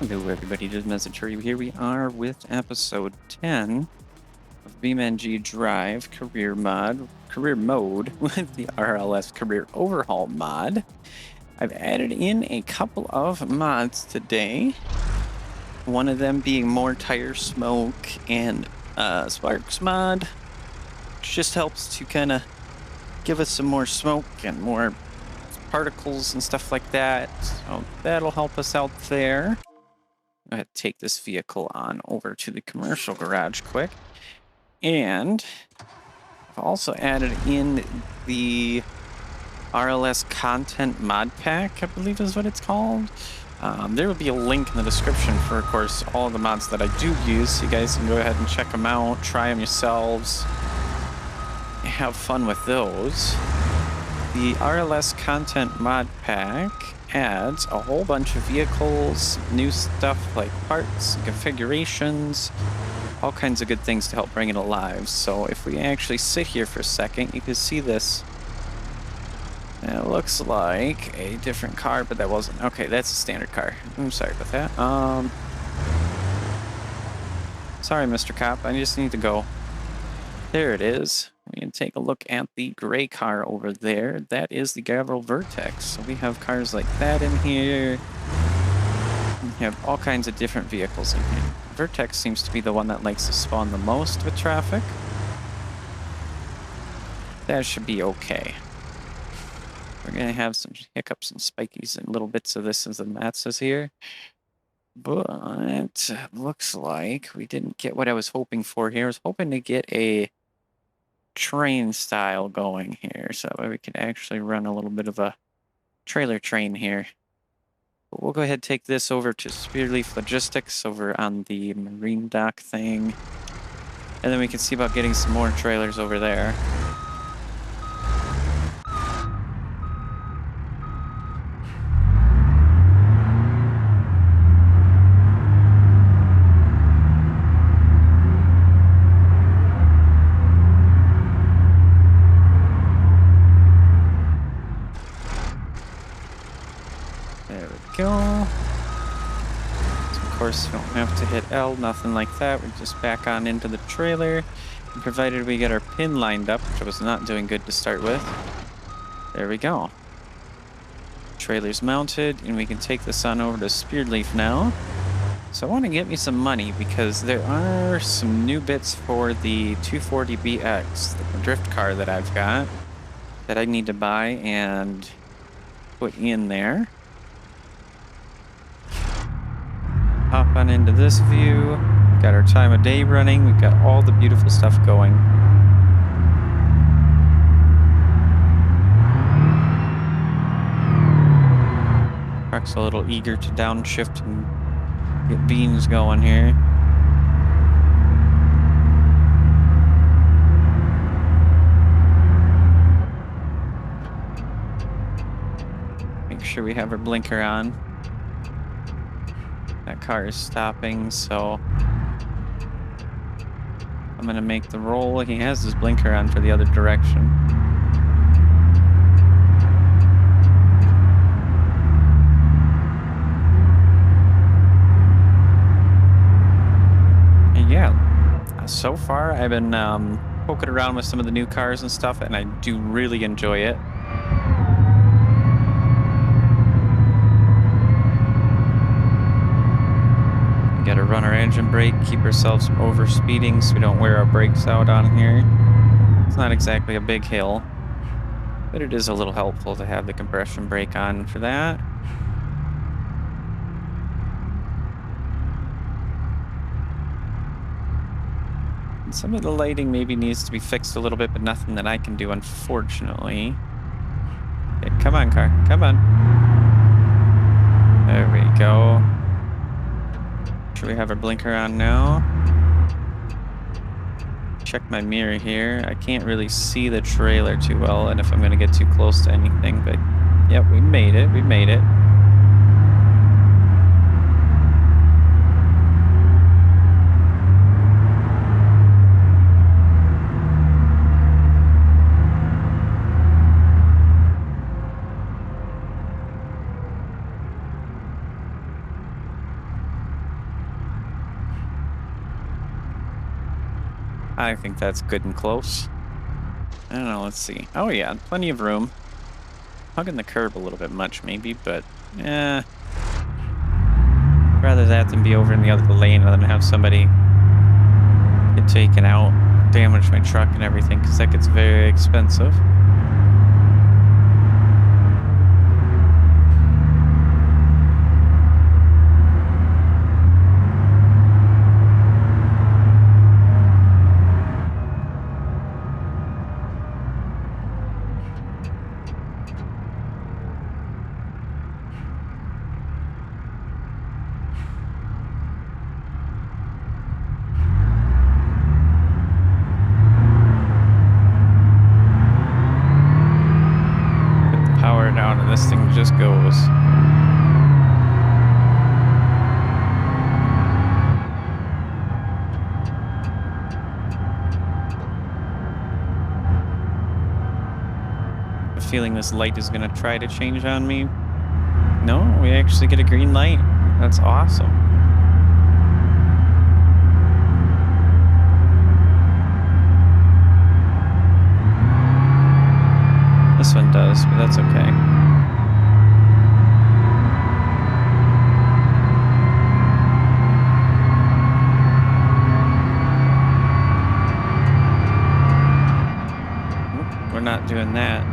Hello everybody, just message for you. Here we are with episode 10 of BeamNG.drive Career Mode with the RLS Career Overhaul Mod. I've added in a couple of mods today. One of them being more tire smoke and sparks mod, which just helps to kind of give us some more smoke and more particles and stuff like that. So that'll help us out there. I'm going to take this vehicle on over to the commercial garage quick. And I've also added in the RLS content mod pack, I believe is what it's called. There will be a link in the description for, of course, all the mods that I do use. So you guys can go ahead and check them out, try them yourselves, have fun with those. The RLS content mod pack adds a whole bunch of vehicles, new stuff like parts, configurations, all kinds of good things to help bring it alive. So if we actually sit here for a second, you can see this. It looks like a different car, but that wasn't. Okay, that's a standard car. I'm sorry about that. Sorry, Mr. Cop. I just need to go. There it is. We can take a look at the gray car over there. That is the Gavril Vertex. So we have cars like that in here. We have all kinds of different vehicles in here. Vertex seems to be the one that likes to spawn the most with traffic. That should be okay. We're going to have some hiccups and spikies and little bits of this as the mat says here. But looks like we didn't get what I was hoping for here. I was hoping to get a train style going here, so that way we can actually run a little bit of a trailer train here. But we'll go ahead and take this over to Spearleaf Logistics over on the marine dock thing, and then we can see about getting some more trailers over there. Go. So of course, we don't have to hit L, nothing like that. We just back on into the trailer, and provided we get our pin lined up, which I was not doing good to start with. There we go. Trailer's mounted, and we can take this on over to Spearleaf now. So I want to get me some money because there are some new bits for the 240BX, the drift car that I've got, that I need to buy and put in there. Hop on into this view. Got our time of day running. We've got all the beautiful stuff going. Truck's a little eager to downshift and get beans going here. Make sure we have our blinker on. That car is stopping, so I'm gonna make the roll. He has his blinker on for the other direction. And yeah, so far I've been poking around with some of the new cars and stuff, and I do really enjoy it. Gotta run our engine brake, keep ourselves from overspeeding so we don't wear our brakes out on here. It's not exactly a big hill, but it is a little helpful to have the compression brake on for that. And some of the lighting maybe needs to be fixed a little bit, but nothing that I can do, unfortunately. Okay, come on, car, come on. There we go. We have our blinker on now. Check my mirror here. I can't really see the trailer too well, and if I'm gonna get too close to anything, but yep, we made it. We made it. I think that's good and close. I don't know, let's see. Oh yeah, plenty of room. Hugging the curb a little bit much maybe, but yeah. Rather that than be over in the other lane than have somebody get taken out, damage my truck and everything, because that gets very expensive. Down and this thing just goes. I have a feeling this light is going to try to change on me. No, we actually get a green light. That's awesome. This one does, but that's okay. We're not doing that.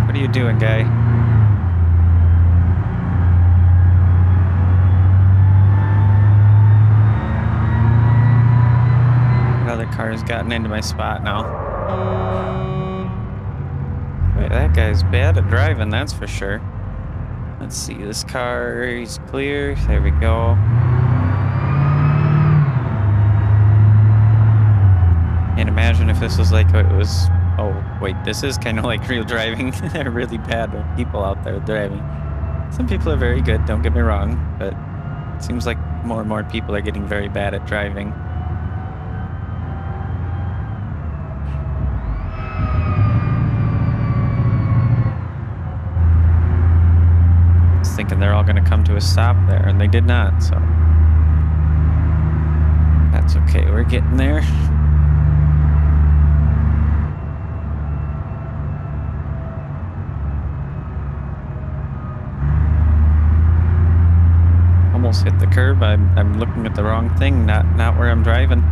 What are you doing, guy? Another car has gotten into my spot now. Wait, that guy's bad at driving, that's for sure. Let's see, this car, he's clear. There we go. And imagine if this was like it was... Oh, wait, this is kind of like real driving. They're really bad people out there driving. Some people are very good, don't get me wrong, but it seems like more and more people are getting very bad at driving. Thinking they're all going to come to a stop there, and they did not, so that's okay. We're getting there. Almost hit the curb. I'm looking at the wrong thing, not where I'm driving.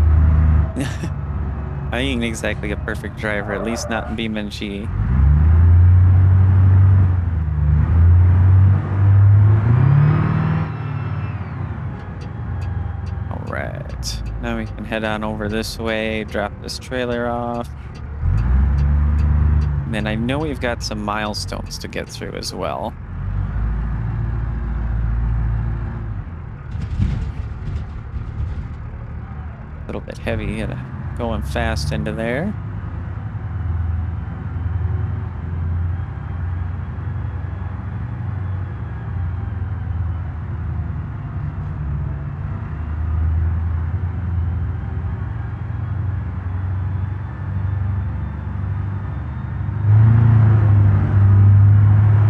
I ain't exactly a perfect driver, at least not in BeamNG. Right, now we can head on over this way, drop this trailer off. And then I know we've got some milestones to get through as well. A little bit heavy, going fast into there.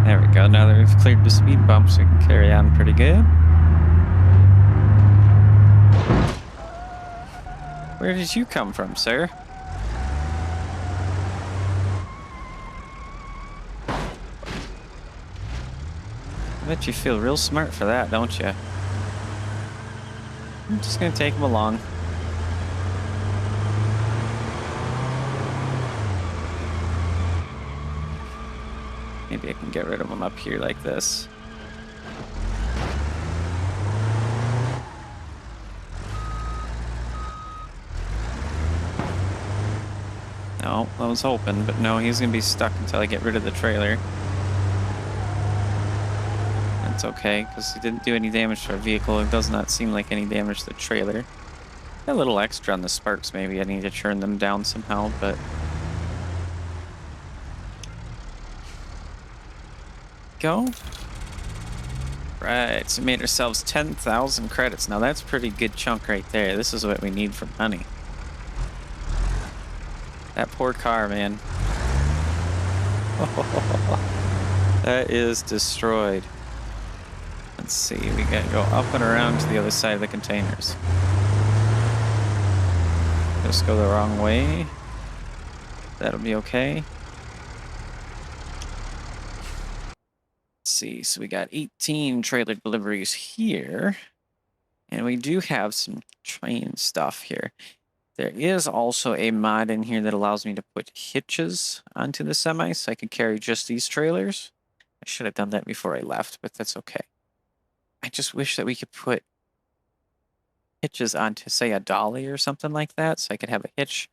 There we go. Now that we've cleared the speed bumps, we can carry on pretty good. Where did you come from, sir? I bet you feel real smart for that, don't you? I'm just gonna take him along. Maybe I can get rid of him up here like this. No, I was hoping, but no, he's gonna be stuck until I get rid of the trailer. That's okay, because he didn't do any damage to our vehicle. It does not seem like any damage to the trailer. Got a little extra on the sparks, maybe. I need to turn them down somehow, but... Go. Right, so we made ourselves 10,000 credits. Now that's a pretty good chunk right there. This is what we need for money. That poor car, man. That is destroyed. Let's see, we gotta go up and around to the other side of the containers. Just go the wrong way. That'll be okay. Let's see, so we got 18 trailer deliveries here. And we do have some train stuff here. There is also a mod in here that allows me to put hitches onto the semi, so I could carry just these trailers. I should have done that before I left, but that's okay. I just wish that we could put hitches onto, say, a dolly or something like that, so I could have a hitch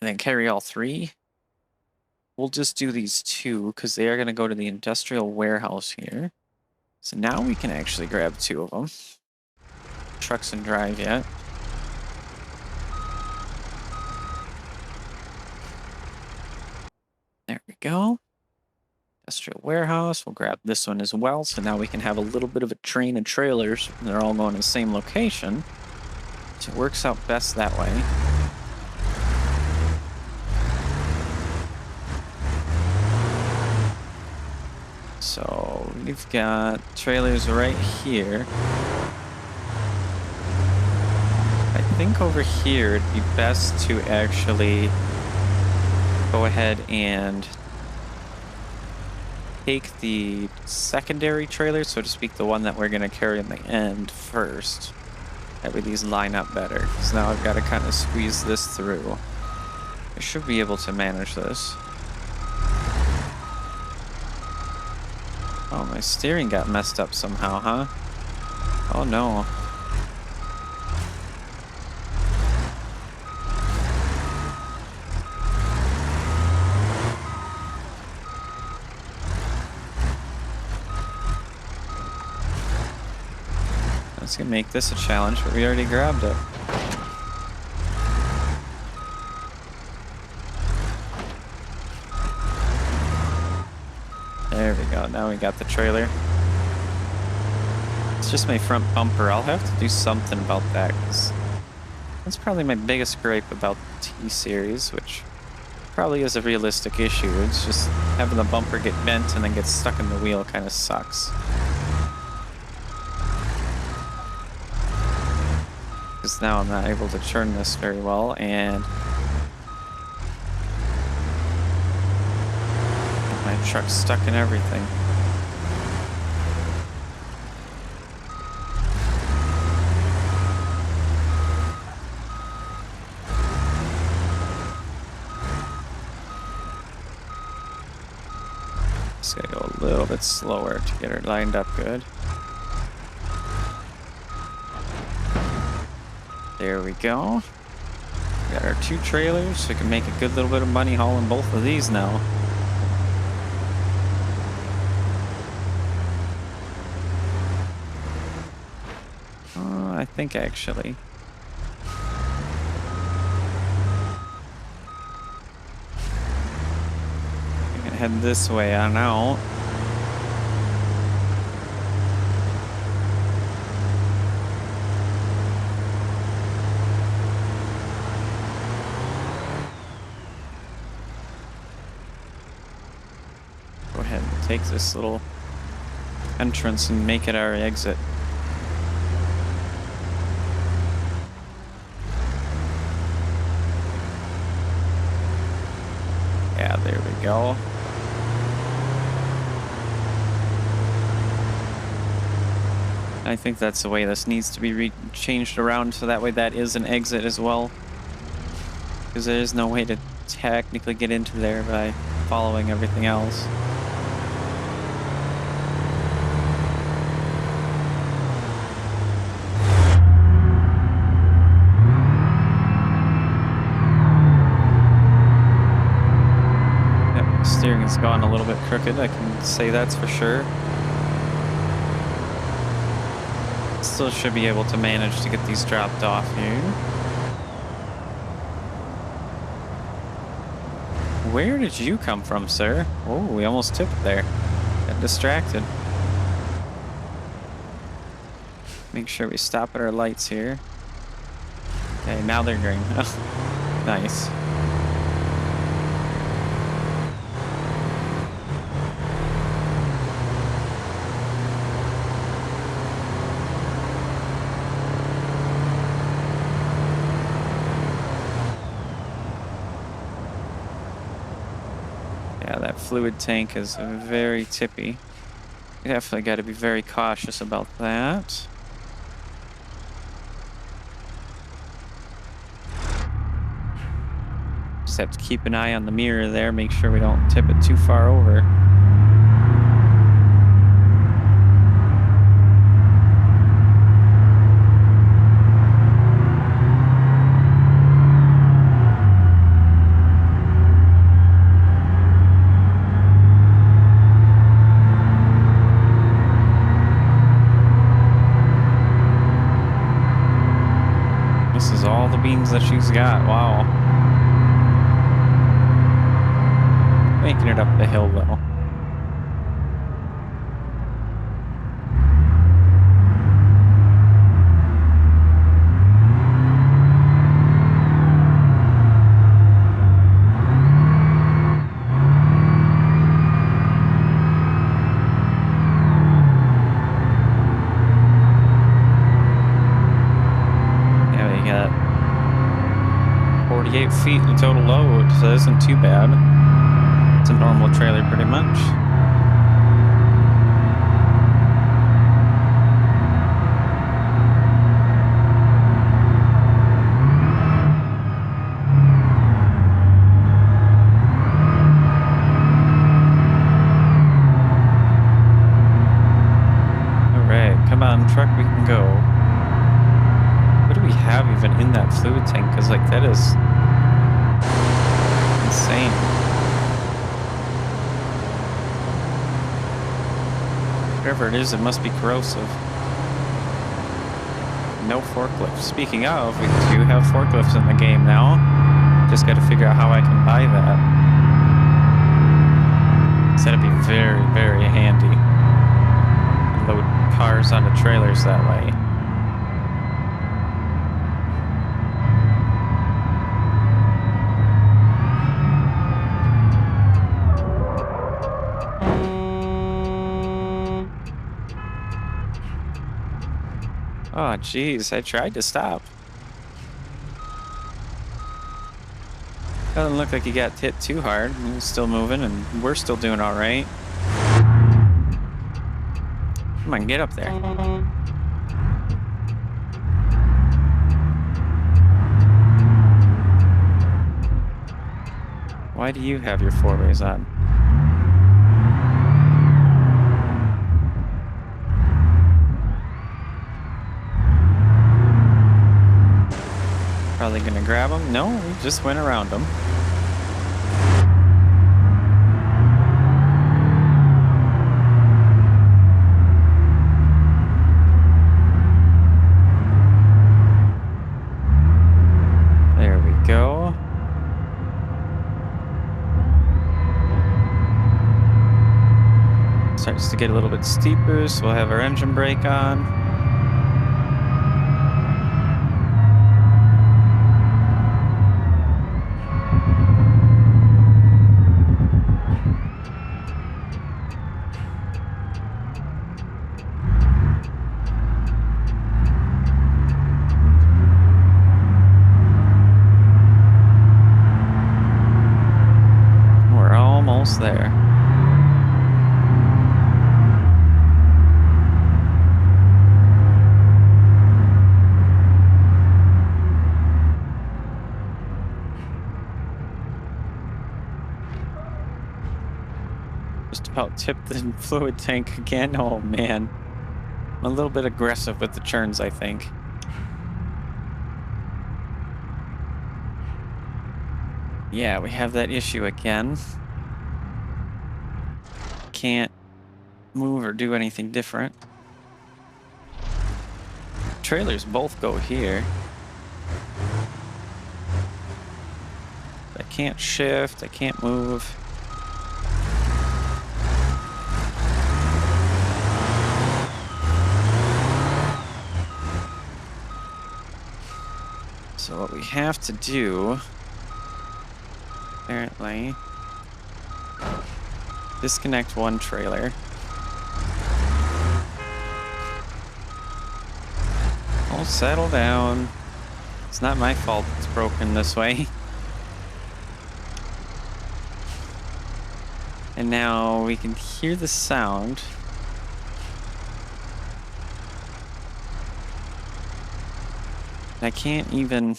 and then carry all three. We'll just do these two because they are going to go to the industrial warehouse here. So now we can actually grab two of them. Trucks and drive yet. There we go. Industrial warehouse. We'll grab this one as well. So now we can have a little bit of a train of trailers. And they're all going to the same location. So it works out best that way. So we've got trailers right here. I think over here it'd be best to actually go ahead and take the secondary trailer, so to speak, the one that we're going to carry in the end first. That way these line up better. Because now I've got to kind of squeeze this through. I should be able to manage this. Oh, my steering got messed up somehow, huh? Oh no. I was gonna make this a challenge, but we already grabbed it. There we go, now we got the trailer. It's just my front bumper. I'll have to do something about that, because that's probably my biggest gripe about the T-Series, which probably is a realistic issue. It's just having the bumper get bent and then get stuck in the wheel kind of sucks. Because now I'm not able to turn this very well, and my truck's stuck in everything. Just gotta go a little bit slower to get her lined up good. There we go. Got our two trailers, so we can make a good little bit of money hauling both of these now. I think actually. I'm gonna head this way on out. Go ahead and take this little entrance and make it our exit. Yeah, there we go. I think that's the way this needs to be changed around, so that way that is an exit as well. Because there is no way to technically get into there by following everything else. Steering has gone a little bit crooked, I can say that's for sure. Still should be able to manage to get these dropped off here. Where did you come from, sir? Oh, we almost tipped there. Got distracted. Make sure we stop at our lights here. Okay, now they're green. Nice. Yeah, that fluid tank is very tippy. We definitely got to be very cautious about that. Just have to keep an eye on the mirror there, make sure we don't tip it too far over. This is all the beans that she's got. Wow. Making it up the hill, though. Yeah, we got 48 feet in total load, so that isn't too bad. It's a normal trailer, pretty much. All right, come on, truck, we can go. What do we have even in that fluid tank? Because, like, that is insane. Whatever it is, it must be corrosive. No forklifts. Speaking of, we do have forklifts in the game now. Just got to figure out how I can buy that. So that'd be very, very handy. Load cars onto trailers that way. Oh, geez, I tried to stop. Doesn't look like he got hit too hard. He's still moving, and we're still doing all right. Come on, get up there. Why do you have your four-ways on? Probably gonna grab him. No, we just went around him. There we go. Starts to get a little bit steeper, so we'll have our engine brake on. There. Just about tipped the fluid tank again. Oh man, I'm a little bit aggressive with the churns, I think. Yeah, we have that issue again. Can't move or do anything different. Trailers both go here. I can't shift, I can't move. So what we have to do, apparently, disconnect one trailer. Oh, settle down. It's not my fault it's broken this way. And now we can hear the sound. I can't even...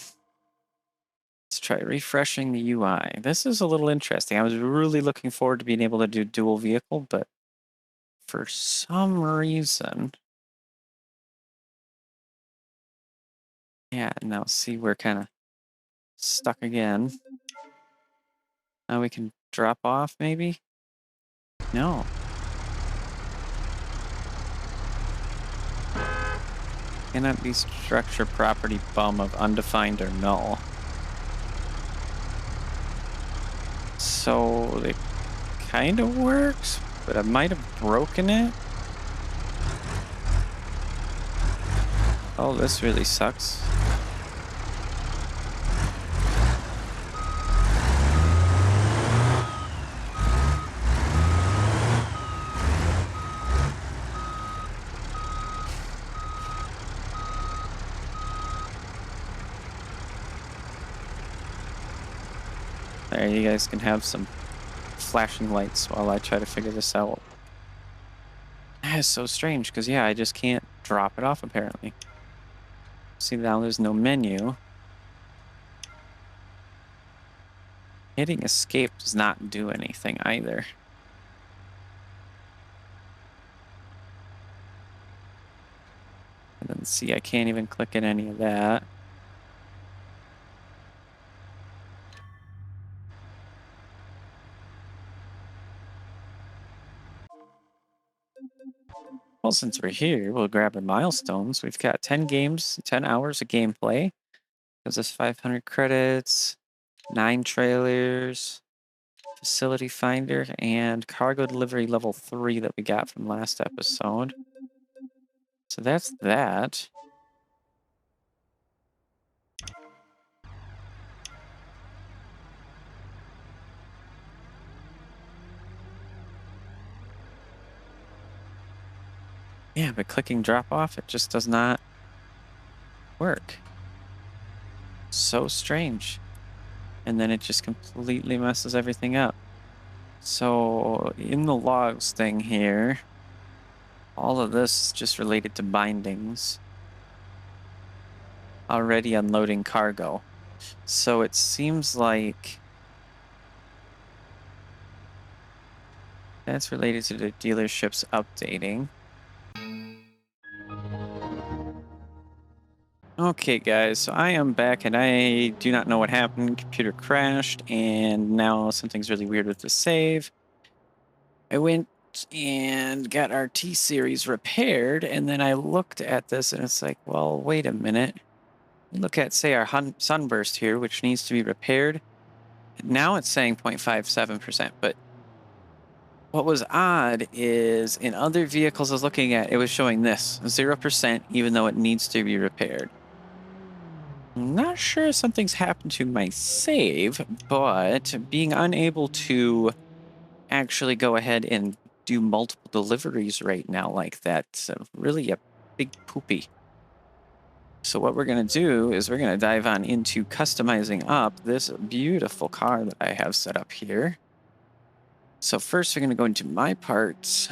Let's try refreshing the UI. This is a little interesting. I was really looking forward to being able to do dual vehicle, but for some reason... Yeah, now see, we're kind of stuck again. Now we can drop off, maybe? No. Cannot be structure property bum of undefined or null. So it kind of works, but I might have broken it. Oh, this really sucks. There, you guys can have some flashing lights while I try to figure this out. That is so strange, because yeah, I just can't drop it off apparently. See, now there's no menu. Hitting escape does not do anything either. And then see, I can't even click at any of that. Well, since we're here, we'll grab our milestones. We've got 10 games, 10 hours of gameplay. Gives us 500 credits, 9 trailers, facility finder, and cargo delivery level 3 that we got from last episode. So that's that. Yeah, but clicking drop off, it just does not work. So strange. And then it just completely messes everything up. So in the logs thing here, all of this is just related to bindings. Already unloading cargo. So it seems like that's related to the dealerships updating. Okay, guys, so I am back and I do not know what happened. Computer crashed and now something's really weird with the save. I went and got our T-Series repaired, and then I looked at this and it's like, well, wait a minute. Look at, say, our sunburst here, which needs to be repaired. Now it's saying 0.57%, but what was odd is in other vehicles I was looking at, it was showing this, 0%, even though it needs to be repaired. I'm not sure if something's happened to my save, but being unable to actually go ahead and do multiple deliveries right now like that's really a big poopy. So what we're going to do is we're going to dive on into customizing up this beautiful car that I have set up here. So first we're going to go into my parts,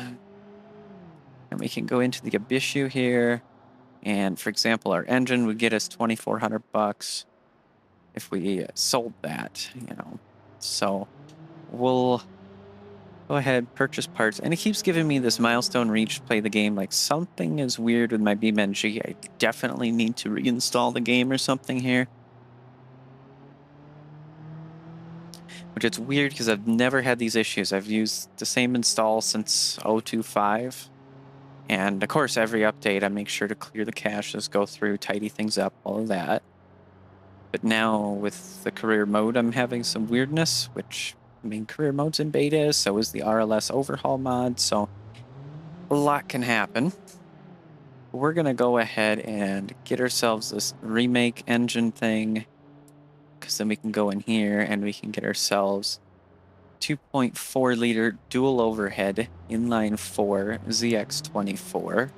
and we can go into the issue here. And for example, our engine would get us $2,400 if we sold that, you know. So we'll go ahead, purchase parts, and it keeps giving me this milestone reached, play the game. Like something is weird with my BeamNG. I definitely need to reinstall the game or something here. Which it's weird because I've never had these issues. I've used the same install since 0.25. And of course, every update, I make sure to clear the caches, go through, tidy things up, all of that. But now with the career mode, I'm having some weirdness, which, I mean, career mode's in beta, so is the RLS Overhaul Mod, so a lot can happen. We're going to go ahead and get ourselves this remake engine thing, because then we can go in here and we can get ourselves 2.4 liter dual overhead inline 4 ZX24.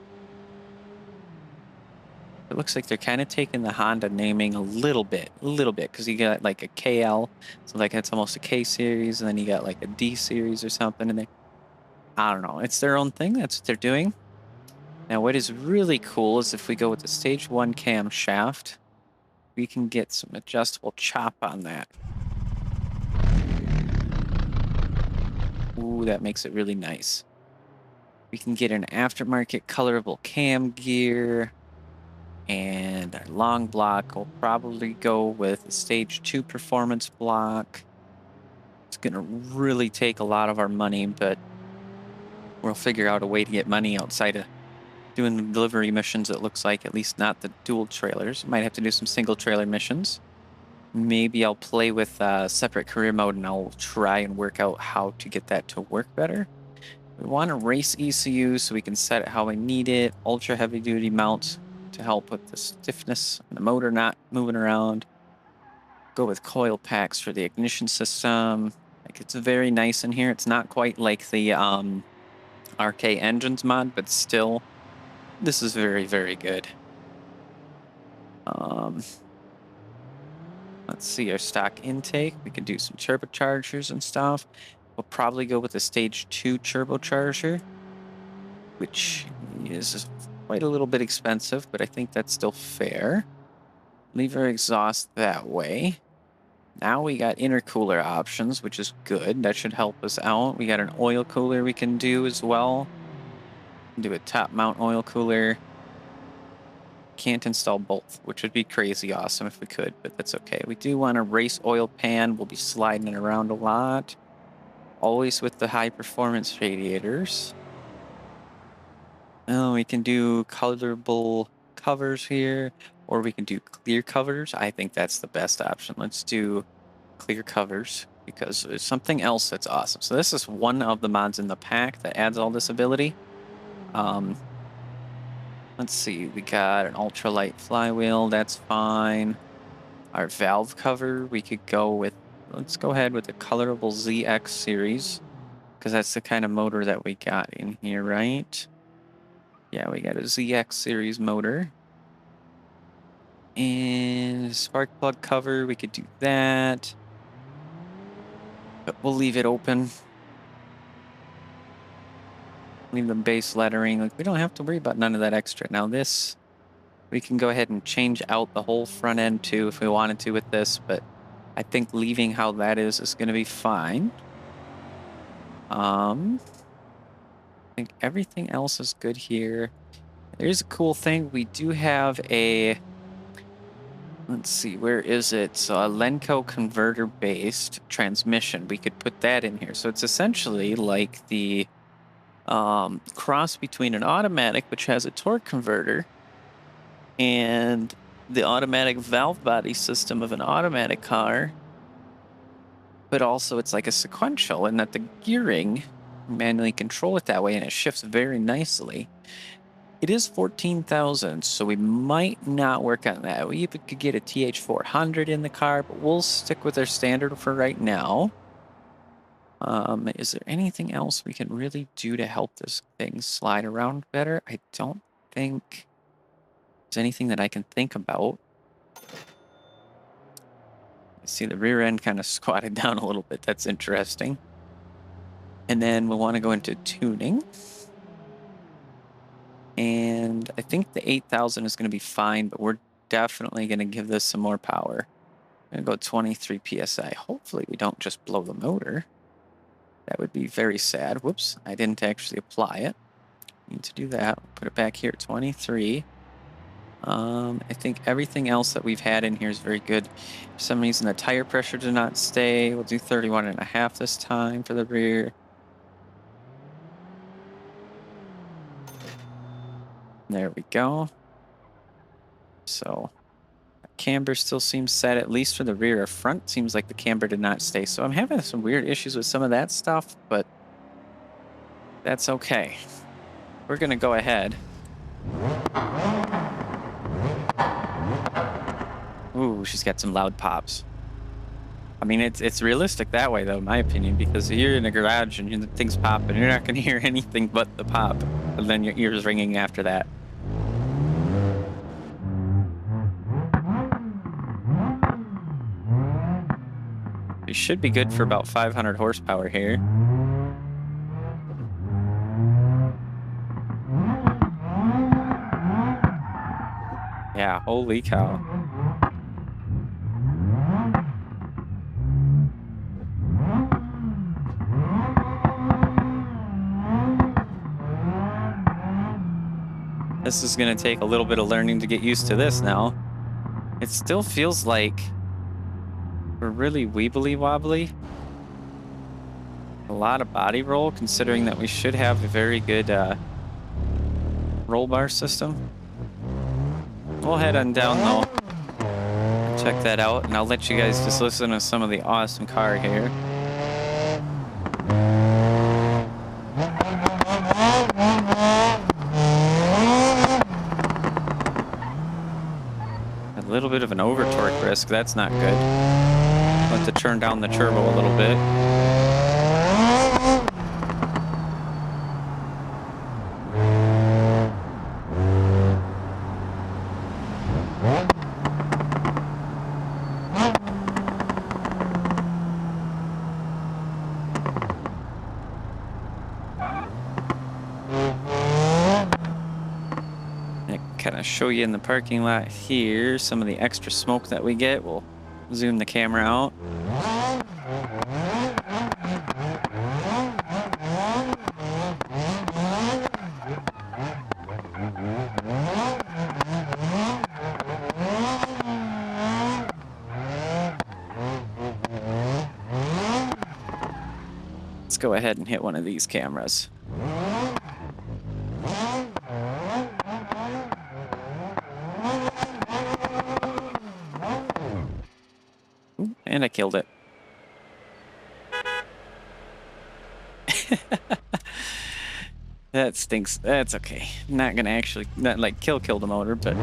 It looks like they're kind of taking the Honda naming a little bit, because you got like a KL, so like it's almost a K series, and then you got like a D series or something, and I don't know. It's their own thing. That's what they're doing. Now, what is really cool is if we go with the stage 1 camshaft, we can get some adjustable chop on that. Ooh, that makes it really nice. We can get an aftermarket colorable cam gear, and our long block will probably go with the stage 2 performance block. It's going to really take a lot of our money, but we'll figure out a way to get money outside of doing the delivery missions. It looks like, at least not the dual trailers. Might have to do some single trailer missions. Maybe I'll play with separate career mode, and I'll try and work out how to get that to work better. We want to race ECU so we can set it how we need it. Ultra heavy duty mounts to help with the stiffness and the motor not moving around. Go with coil packs for the ignition system. Like, it's very nice in here. It's not quite like the RK Engines mod, but still, this is very, very good. Let's see our stock intake. We can do some turbochargers and stuff. We'll probably go with the stage 2 turbocharger, which is quite a little bit expensive, but I think that's still fair. Leave our exhaust that way. Now we got intercooler options, which is good. That should help us out. We got an oil cooler we can do as well. Do a top mount oil cooler. Can't install both, which would be crazy awesome if we could, but that's okay. We do want a race oil pan. We'll be sliding it around a lot. Always with the high performance radiators. Oh, we can do colorable covers here, or we can do clear covers. I think that's the best option. Let's do clear covers because there's something else that's awesome. So this is one of the mods in the pack that adds all this ability. Let's see, we got an ultralight flywheel, that's fine. Our valve cover, we could go with, let's go ahead with the colorable ZX series, because that's the kind of motor that we got in here, right? Yeah, we got a ZX series motor. And spark plug cover, we could do that. But we'll leave it open. Leave the base lettering. Like, we don't have to worry about none of that extra. Now this, we can go ahead and change out the whole front end too if we wanted to with this, but I think leaving how that is going to be fine. I think everything else is good here. There's a cool thing. We do have a, let's see, where is it? So a Lenco converter-based transmission. We could put that in here. So it's essentially like the cross between an automatic, which has a torque converter, and the automatic valve body system of an automatic car, but also it's like a sequential in that the gearing, manually control it that way, and it shifts very nicely. It is 14,000, so we might not work on that. We even could get a TH400 in the car, but we'll stick with our standard for right now. Is there anything else we can really do to help this thing slide around better? I don't think there's anything that I can think about. I see the rear end kind of squatted down a little bit. That's interesting. And then we'll want to go into tuning. And I think the 8,000 is going to be fine, but we're definitely going to give this some more power. I'm going to go 23 PSI. Hopefully we don't just blow the motor. That would be very sad. Whoops, I didn't actually apply it. Need to do that. Put it back here, 23. I think everything else that we've had in here is very good. For some reason, the tire pressure did not stay. We'll do 31.5 this time for the rear. There we go. So camber still seems set, at least for the rear. Our front seems like the camber did not stay. So I'm having some weird issues with some of that stuff, but that's okay. We're going to go ahead. Ooh, she's got some loud pops. I mean, it's realistic that way, though, in my opinion, because you're in a garage and things pop, and you're not going to hear anything but the pop, and then your ears ringing after that. We should be good for about 500 horsepower here. Yeah, holy cow. This is going to take a little bit of learning to get used to this now. It still feels like we're really weebly wobbly. A lot of body roll, considering that we should have a very good roll bar system. We'll head on down though. Check that out, and I'll let you guys just listen to some of the awesome car here. A little bit of an over torque risk, that's not good. I'll have to turn down the turbo a little bit. Kind of show you in the parking lot here some of the extra smoke that we get. We'll zoom the camera out. Let's go ahead and hit one of these cameras. And I killed it. That stinks. That's okay. Not gonna actually, not like kill the motor, but.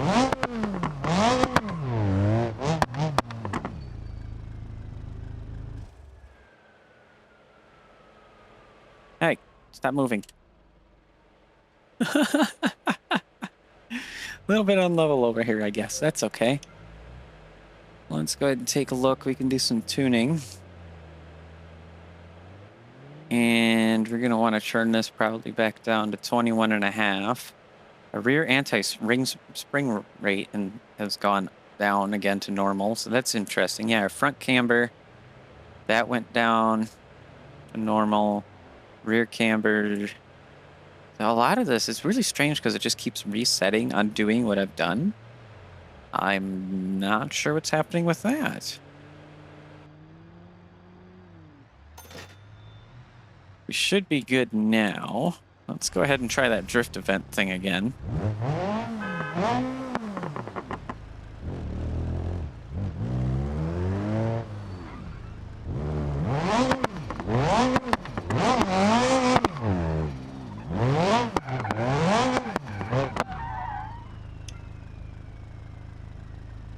Hey, stop moving. A little bit on level over here, I guess. That's okay. Let's go ahead and take a look. We can do some tuning. And we're going to want to turn this probably back down to 21.5. Our rear anti-spring rate has gone down again to normal, so that's interesting. Yeah, our front camber, that went down to normal. Rear camber. A lot of this is really strange because it just keeps resetting, undoing what I've done. I'm not sure what's happening with that. We should be good now. Let's go ahead and try that drift event thing again.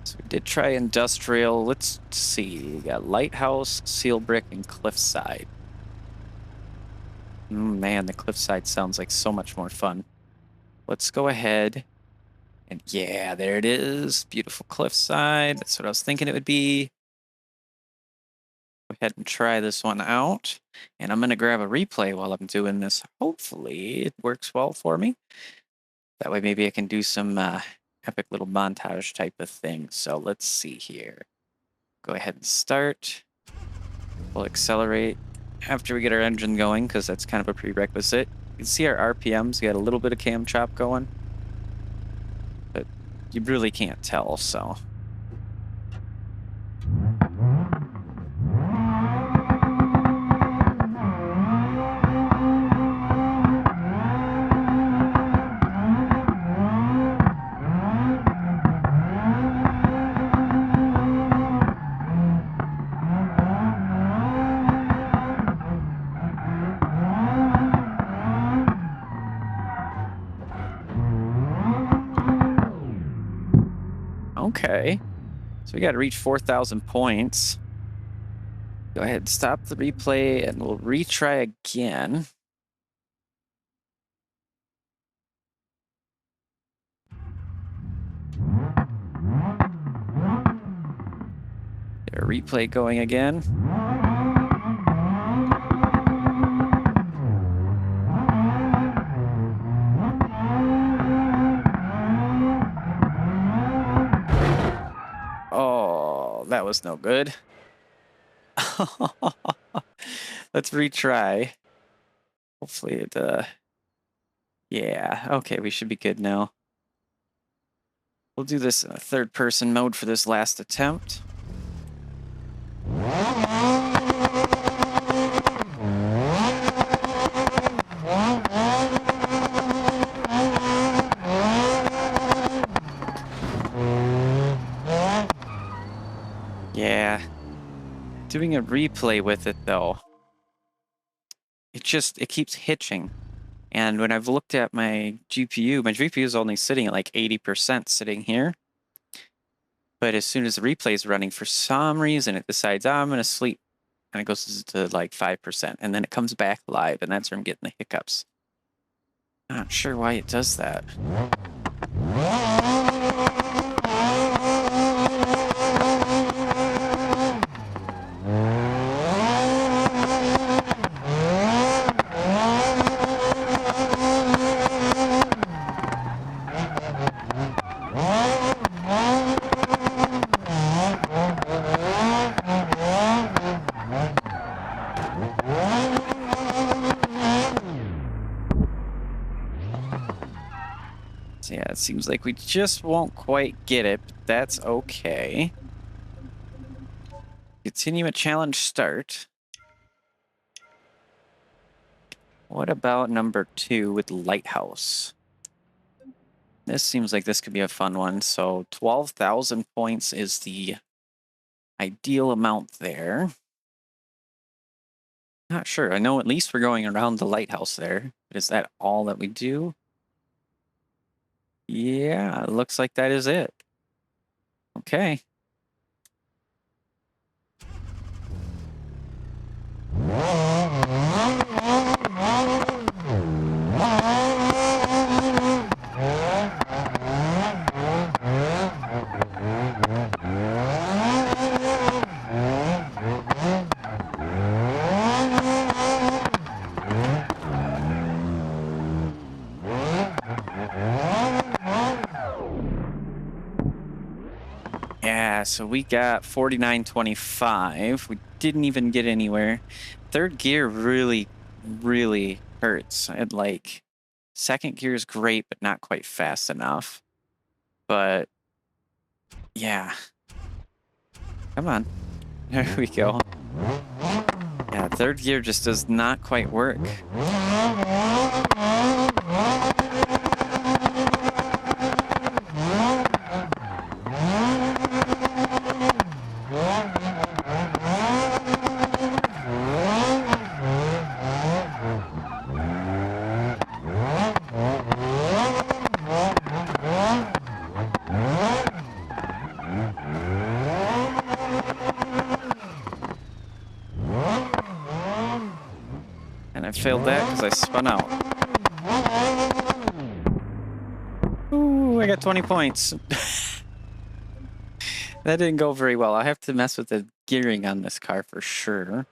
So we did try industrial. Let's see. We got lighthouse, seal brick, and cliffside. Man, the cliffside sounds like so much more fun. Let's go ahead and yeah, there it is. Beautiful cliffside. That's what I was thinking it would be. Go ahead and try this one out. And I'm going to grab a replay while I'm doing this. Hopefully it works well for me. That way maybe I can do some epic little montage type of thing. So let's see here. Go ahead and start. We'll accelerate after we get our engine going, because that's kind of a prerequisite. You can see our RPMs. We got a little bit of cam chop going, but you really can't tell, so. Okay, so we got to reach 4,000 points. Go ahead and stop the replay and we'll retry again. Get a replay going again. Oh, that was no good. Let's retry. Hopefully it, yeah, okay, we should be good now. We'll do this in a third-person mode for this last attempt. Yeah. Doing a replay with it, though, it keeps hitching. And when I've looked at my GPU is only sitting at like 80% sitting here. But as soon as the replay is running, for some reason, it decides, oh, I'm going to sleep. And it goes to like 5%. And then it comes back live, and that's where I'm getting the hiccups. Not sure why it does that. Yeah, it seems like we just won't quite get it, but that's okay. Continue a challenge start. What about number 2 with Lighthouse? This seems like this could be a fun one. So 12,000 points is the ideal amount there. Not sure. I know at least we're going around the lighthouse there. But is that all that we do? Yeah, it looks like that is it. Okay. Yeah, so we got 49.25. We didn't even get anywhere. Third gear really, really hurts. And like, second gear is great, but not quite fast enough. But yeah. Come on. There we go. Yeah, third gear just does not quite work. And I failed that because I spun out. Ooh, I got 20 points. That didn't go very well. I have to mess with the gearing on this car for sure.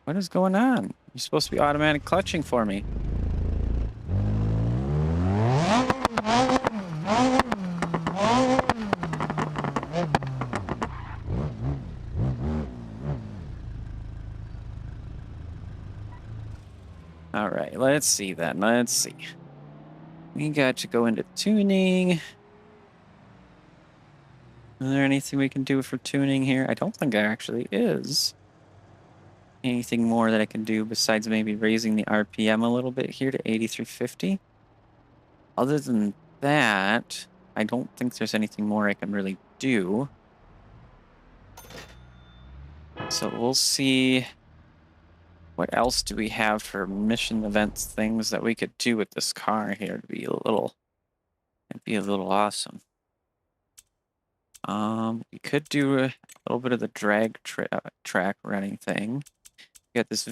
What is going on? You're supposed to be automatic clutching for me. All right, let's see then. Let's see. We got to go into tuning. Is there anything we can do for tuning here? I don't think there actually is anything more that I can do besides maybe raising the RPM a little bit here to 8350. Other than that, I don't think there's anything more I can really do. So we'll see. What else do we have for mission events, things that we could do with this car here to be it'd be a little awesome. We could do a little bit of the drag track running thing. We got this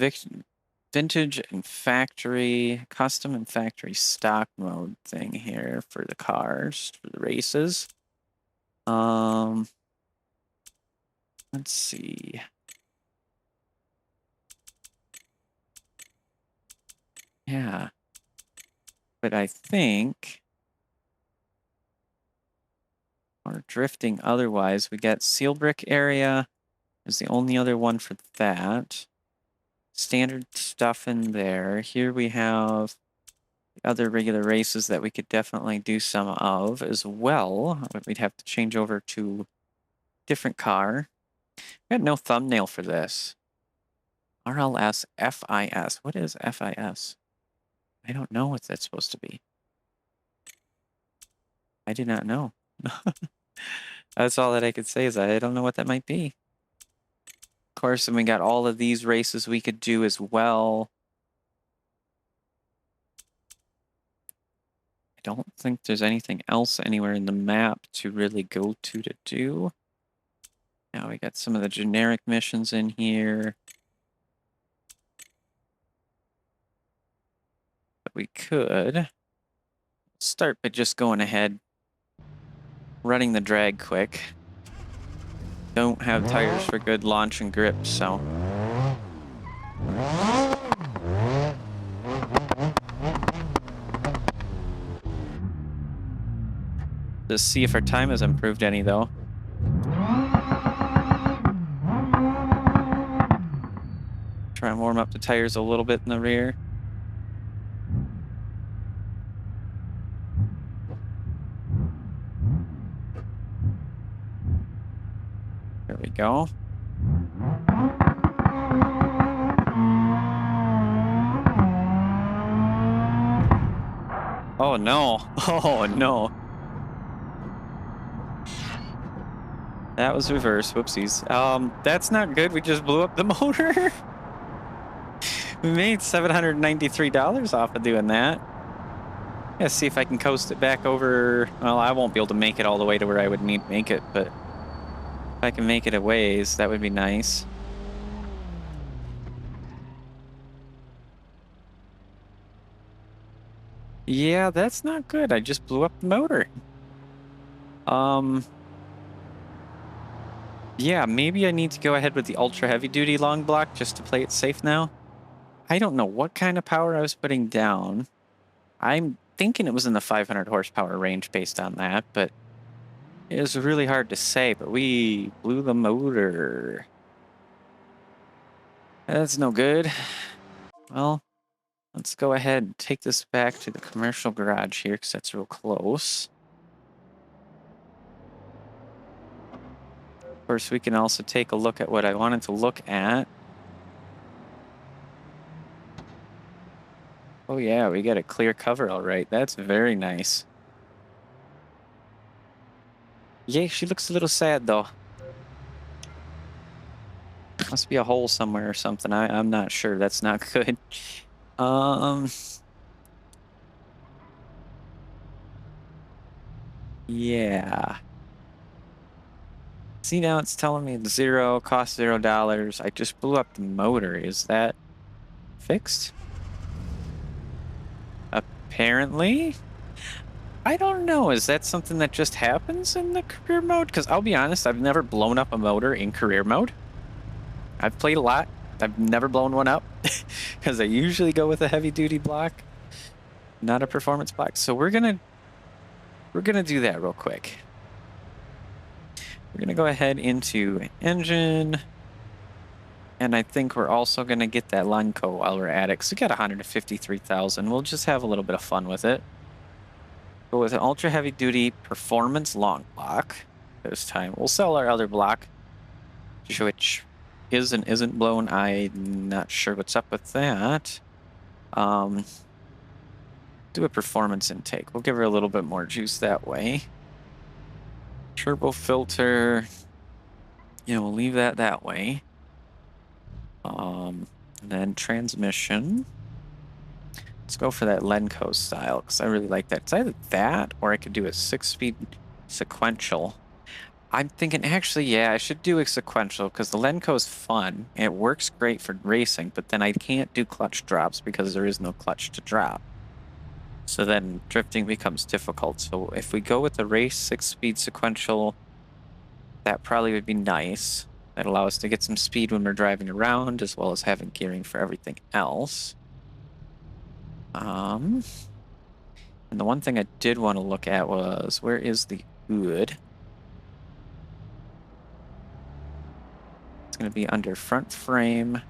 vintage and factory, custom and factory stock mode thing here for the cars, for the races. Let's see. Yeah. But I think or drifting otherwise, we got seal brick area is the only other one for that. Standard stuff in there. Here we have other regular races that we could definitely do some of as well. But we'd have to change over to different car. We had no thumbnail for this. RLS FIS. What is FIS? I don't know what that's supposed to be. I do not know. That's all that I could say is I don't know what that might be. Of course, and we got all of these races we could do as well. I don't think there's anything else anywhere in the map to really go to do. Now we got some of the generic missions in here. But we could start by just going ahead, running the drag quick. Don't have tires for good launch and grip, so. Just see if our time has improved any, though. Try and warm up the tires a little bit in the rear. There we go. Oh no. Oh no. That was reverse. Whoopsies. That's not good. We just blew up the motor. We made $793 off of doing that. Let's see if I can coast it back over. Well, I won't be able to make it all the way to where I would need to make it, but if I can make it a ways, that would be nice. Yeah, that's not good. I just blew up the motor. Yeah, maybe I need to go ahead with the ultra heavy duty long block just to play it safe now. I don't know what kind of power I was putting down. I'm thinking it was in the 500 horsepower range based on that, but it was really hard to say, but we blew the motor. That's no good. Well, let's go ahead and take this back to the commercial garage here because that's real close. Of course, we can also take a look at what I wanted to look at. Oh yeah, we got a clear cover all right. That's very nice. Yeah, she looks a little sad though. Must be a hole somewhere or something. I'm not sure. That's not good. Yeah. See, now it's telling me it's zero, cost $0. I just blew up the motor. Is that fixed? Apparently. I don't know. Is that something that just happens in the career mode? Because I'll be honest, I've never blown up a motor in career mode. I've played a lot. I've never blown one up because I usually go with a heavy duty block, not a performance block. So we're gonna do that real quick. We're gonna go ahead into engine, and I think we're also gonna get that Lenco while we're at it. Cause we got 153,000. We'll just have a little bit of fun with it. Go with an ultra heavy duty performance long block this time. We'll sell our other block, which is and isn't blown. I'm not sure what's up with that. Do a performance intake. We'll give her a little bit more juice that way. Turbo filter. Yeah, we'll leave that way. And then transmission. Let's go for that Lenco style because I really like that. It's either that or I could do a 6-speed sequential. I'm thinking, actually, yeah, I should do a sequential because the Lenco is fun. It works great for racing, but then I can't do clutch drops because there is no clutch to drop. So then drifting becomes difficult. So if we go with the race 6-speed sequential, that probably would be nice. That'd allow us to get some speed when we're driving around, as well as having gearing for everything else. And the one thing I did want to look at was, where is the hood? It's going to be under front frame,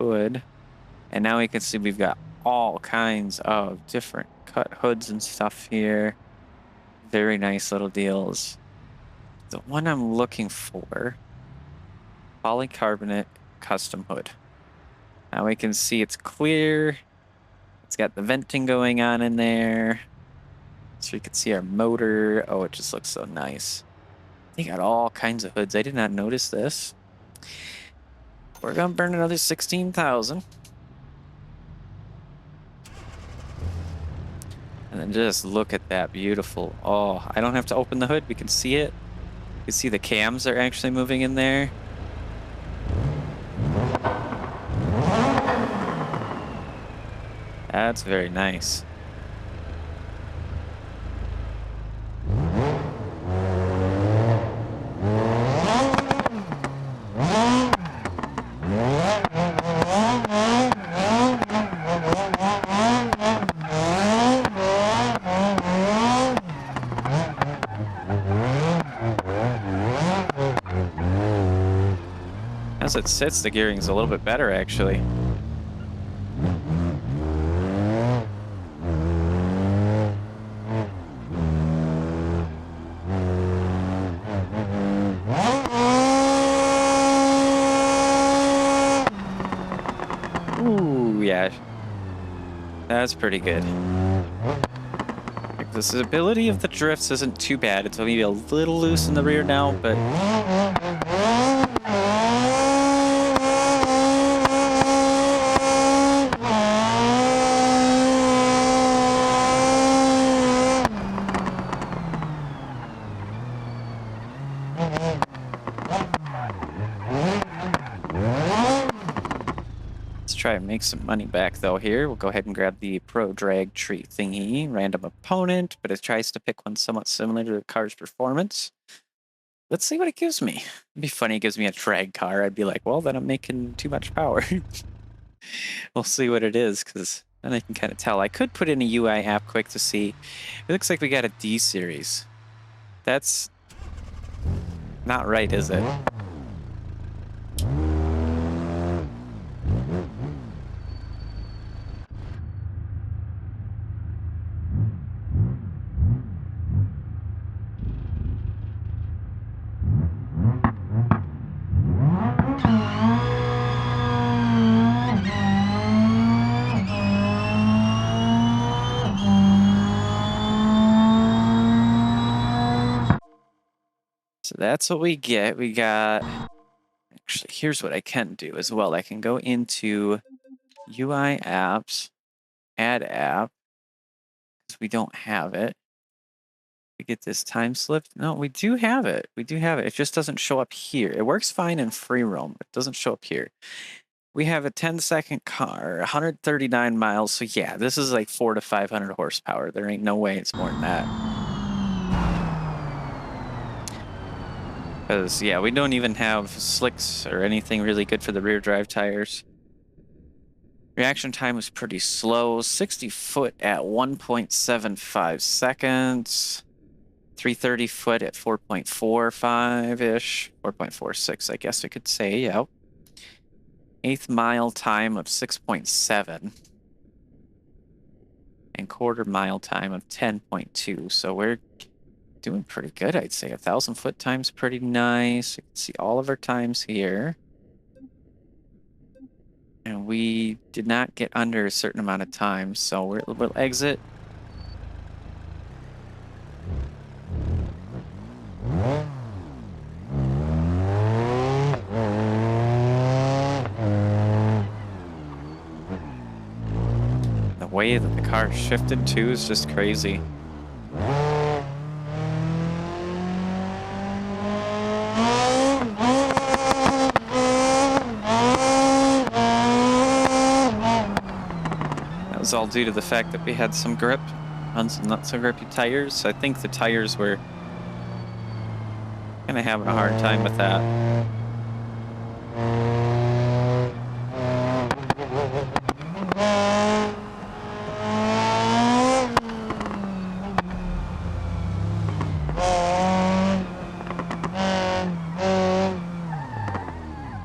hood. And now we can see we've got all kinds of different cut hoods and stuff here. Very nice little deals. The one I'm looking for, polycarbonate custom hood. Now we can see it's clear. It's got the venting going on in there. So you can see our motor. Oh, it just looks so nice. They got all kinds of hoods. I did not notice this. We're going to burn another 16,000. And then just look at that beautiful. Oh, I don't have to open the hood. We can see it. You can see the cams are actually moving in there. That's very nice. As it sits, the gearing is a little bit better, actually. Ooh, yeah. That's pretty good. Like, the stability of the drifts isn't too bad. It's maybe a little loose in the rear now, but... try and make some money back though here. We'll go ahead and grab the Pro Drag Tree thingy, random opponent, but it tries to pick one somewhat similar to the car's performance. Let's see what it gives me. It'd be funny, it gives me a drag car. I'd be like, well, then I'm making too much power. We'll see what it is, because then I can kind of tell. I could put in a UI app quick to see. It looks like we got a D series. That's not right, is it? So that's what we get. We got, actually, here's what I can do as well. I can go into UI apps, add app, because we don't have it. We get this time slip. No, we do have it. We do have it. It just doesn't show up here. It works fine in free roam, but it doesn't show up here. We have a 10-second car, 139 miles. So yeah, this is like 400 to 500 horsepower. There ain't no way it's more than that. Because, yeah, we don't even have slicks or anything really good for the rear drive tires. Reaction time was pretty slow. 60 foot at 1.75 seconds. 330 foot at 4.45-ish. 4.46, I guess I could say, yep. 8th mile time of 6.7. And quarter mile time of 10.2. So we're doing pretty good, I'd say. 1,000 foot time's pretty nice. You can see all of our times here. And we did not get under a certain amount of time, so we'll exit. The way that the car shifted too is just crazy. was all due to the fact that we had some grip on some not so grippy tires. I think the tires were kind of having a hard time with that.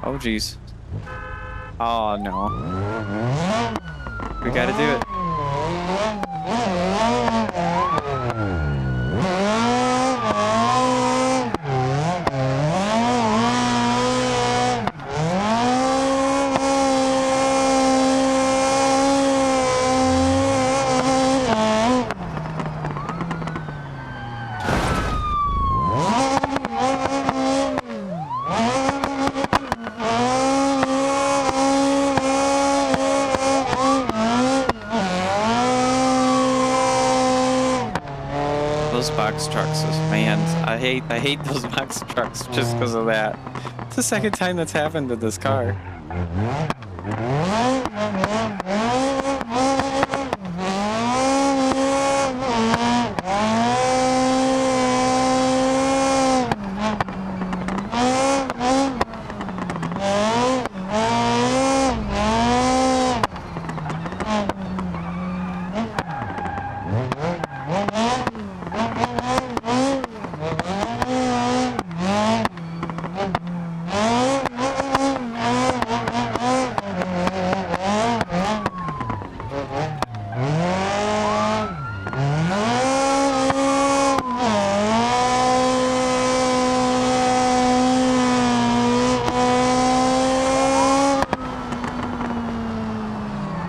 Oh, geez. Oh, no. We gotta do it. Those box trucks, man, I hate those box trucks just because of that. It's the second time that's happened to this car.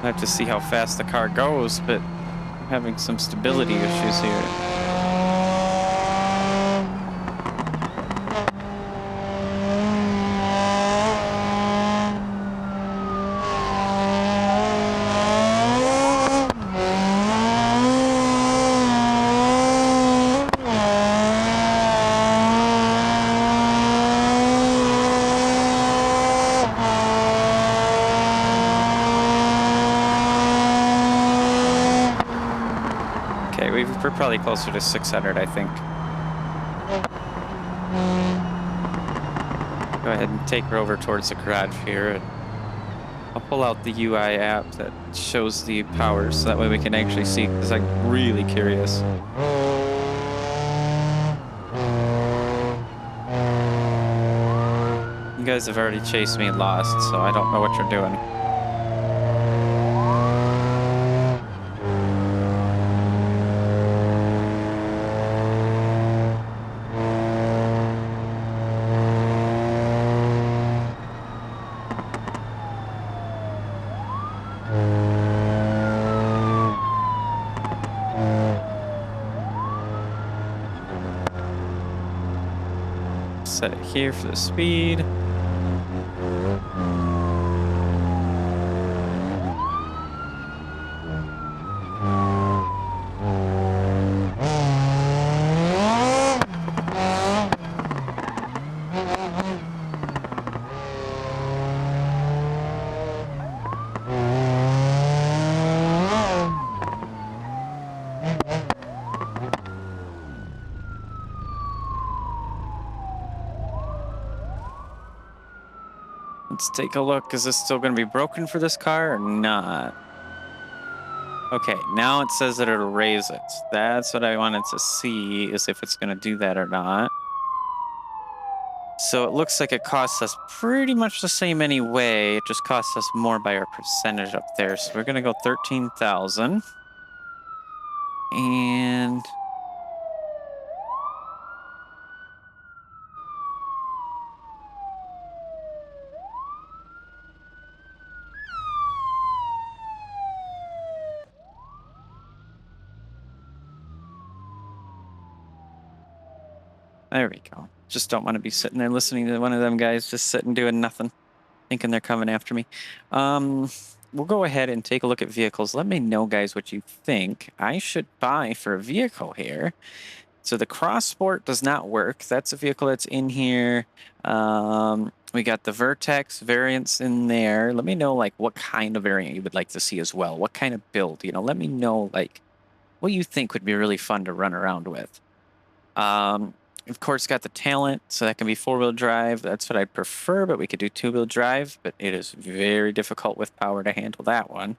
I have to see how fast the car goes, but I'm having some stability issues here. We're probably closer to 600, I think. Go ahead and take her over towards the garage here. And I'll pull out the UI app that shows the power so that way we can actually see, because I'm really curious. You guys have already chased me and lost, so I don't know what you're doing. Set it here for the speed. Let's take a look. Is this still going to be broken for this car or not? Okay, now it says that it'll raise it. That's what I wanted to see, is if it's going to do that or not. So it looks like it costs us pretty much the same anyway. It just costs us more by our percentage up there. So we're going to go 13,000. And there we go. Just don't want to be sitting there listening to one of them guys just sitting doing nothing, thinking they're coming after me. We'll go ahead and take a look at vehicles. Let me know, guys, what you think I should buy for a vehicle here. So the Cross Sport does not work. That's a vehicle that's in here. We got the Vertex variants in there. Let me know like what kind of variant you would like to see as well. What kind of build, you know, let me know like what you think would be really fun to run around with. Of course, got the Talent, so that can be 4-wheel drive. That's what I'd prefer, but we could do 2-wheel drive, but it is very difficult with power to handle that one.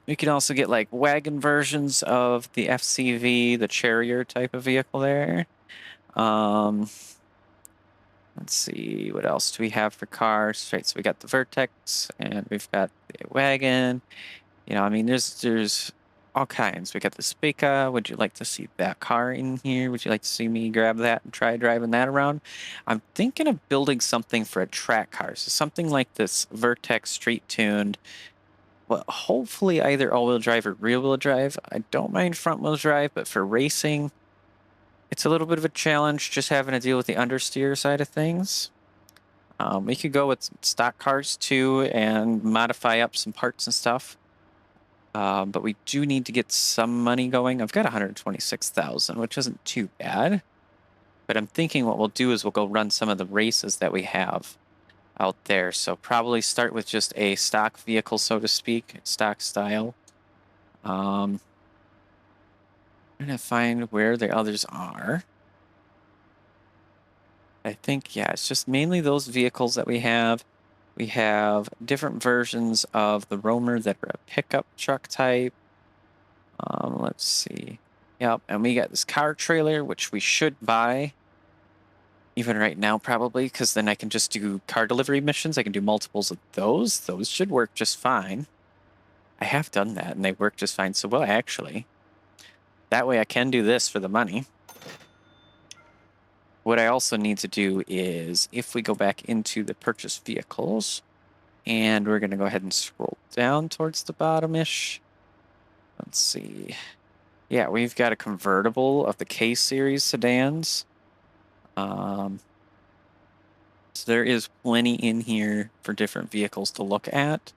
We can also get like wagon versions of the FCV, the Charrier type of vehicle there. Let's see, what else do we have for cars? Right, so we got the Vertex and we've got the wagon. You know, I mean, there's all kinds. We got the Spica. Would you like to see that car in here? Would you like to see me grab that and try driving that around? I'm thinking of building something for a track car. So something like this Vertex street tuned. Well, hopefully either all-wheel drive or rear-wheel drive. I don't mind front-wheel drive, but for racing, it's a little bit of a challenge just having to deal with the understeer side of things. We could go with stock cars too and modify up some parts and stuff. But we do need to get some money going. I've got 126,000, which isn't too bad. But I'm thinking what we'll do is we'll go run some of the races that we have out there. So probably start with just a stock vehicle, so to speak, stock style. I'm gonna find where the others are. I think, yeah, it's just mainly those vehicles that we have. We have different versions of the Roamer that are a pickup truck type. Let's see. Yep, and we got this car trailer, which we should buy even right now probably, because then I can just do car delivery missions. I can do multiples of those. Those should work just fine. I have done that, and they work just fine. So, well, actually, that way I can do this for the money. What I also need to do is, if we go back into the purchase vehicles, and we're going to go ahead and scroll down towards the bottom-ish. Let's see. Yeah, we've got a convertible of the K-Series sedans. So there is plenty in here for different vehicles to look at.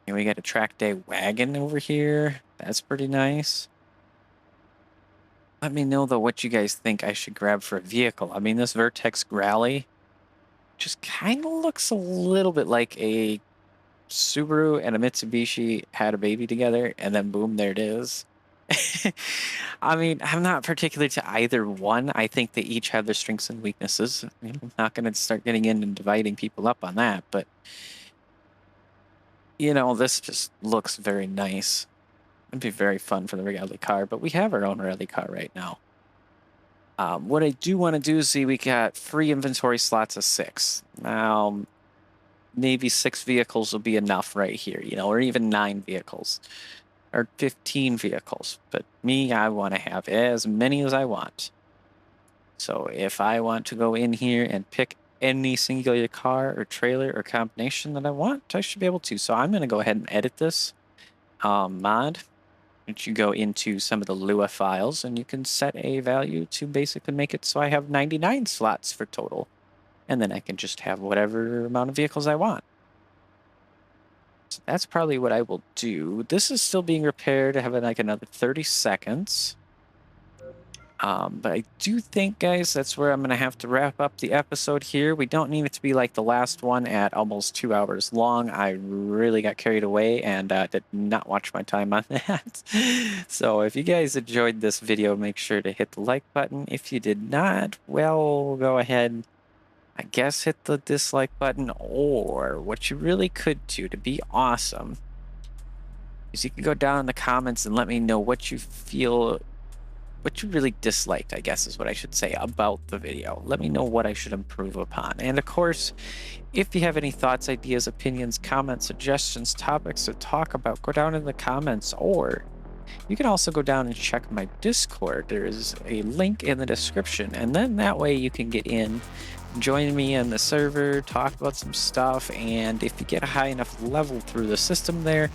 And we got a track day wagon over here. That's pretty nice. Let me know, though, what you guys think I should grab for a vehicle. I mean, this Vertex Grally just kind of looks a little bit like a Subaru and a Mitsubishi had a baby together, and then boom, there it is. I mean, I'm not particular to either one. I think they each have their strengths and weaknesses. I'm not going to start getting in and dividing people up on that, but, you know, this just looks very nice. It'd be very fun for the rally car, but we have our own rally car right now. What I do want to do is see we got free inventory slots of 6. Now, maybe 6 vehicles will be enough right here, you know, or even 9 vehicles or 15 vehicles. But me, I want to have as many as I want. So if I want to go in here and pick any singular car or trailer or combination that I want, I should be able to. So I'm going to go ahead and edit this mod. You go into some of the Lua files and you can set a value to basically make it so I have 99 slots for total. And then I can just have whatever amount of vehicles I want. So that's probably what I will do. This is still being repaired. I have like another 30 seconds. But I do think, guys, that's where I'm going to have to wrap up the episode here. We don't need it to be like the last one at almost 2 hours long. I really got carried away and did not watch my time on that. So if you guys enjoyed this video, make sure to hit the like button. If you did not, well, go ahead, I guess, hit the dislike button. Or what you really could do to be awesome is you can go down in the comments and let me know what you feel, what you really disliked, I guess is what I should say, about the video. Let me know what I should improve upon. And of course, if you have any thoughts, ideas, opinions, comments, suggestions, topics to talk about, go down in the comments, or you can also go down and check my Discord. There is a link in the description, and then that way you can get in, join me in the server, talk about some stuff, and if you get a high enough level through the system there,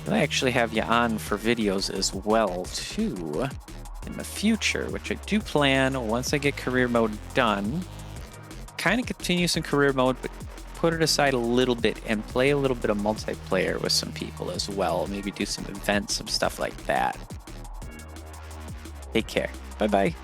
I actually have you on for videos as well, too, in the future, which I do plan once I get career mode done. Kind of continue some career mode, but put it aside a little bit and play a little bit of multiplayer with some people as well. Maybe do some events, some stuff like that. Take care. Bye-bye.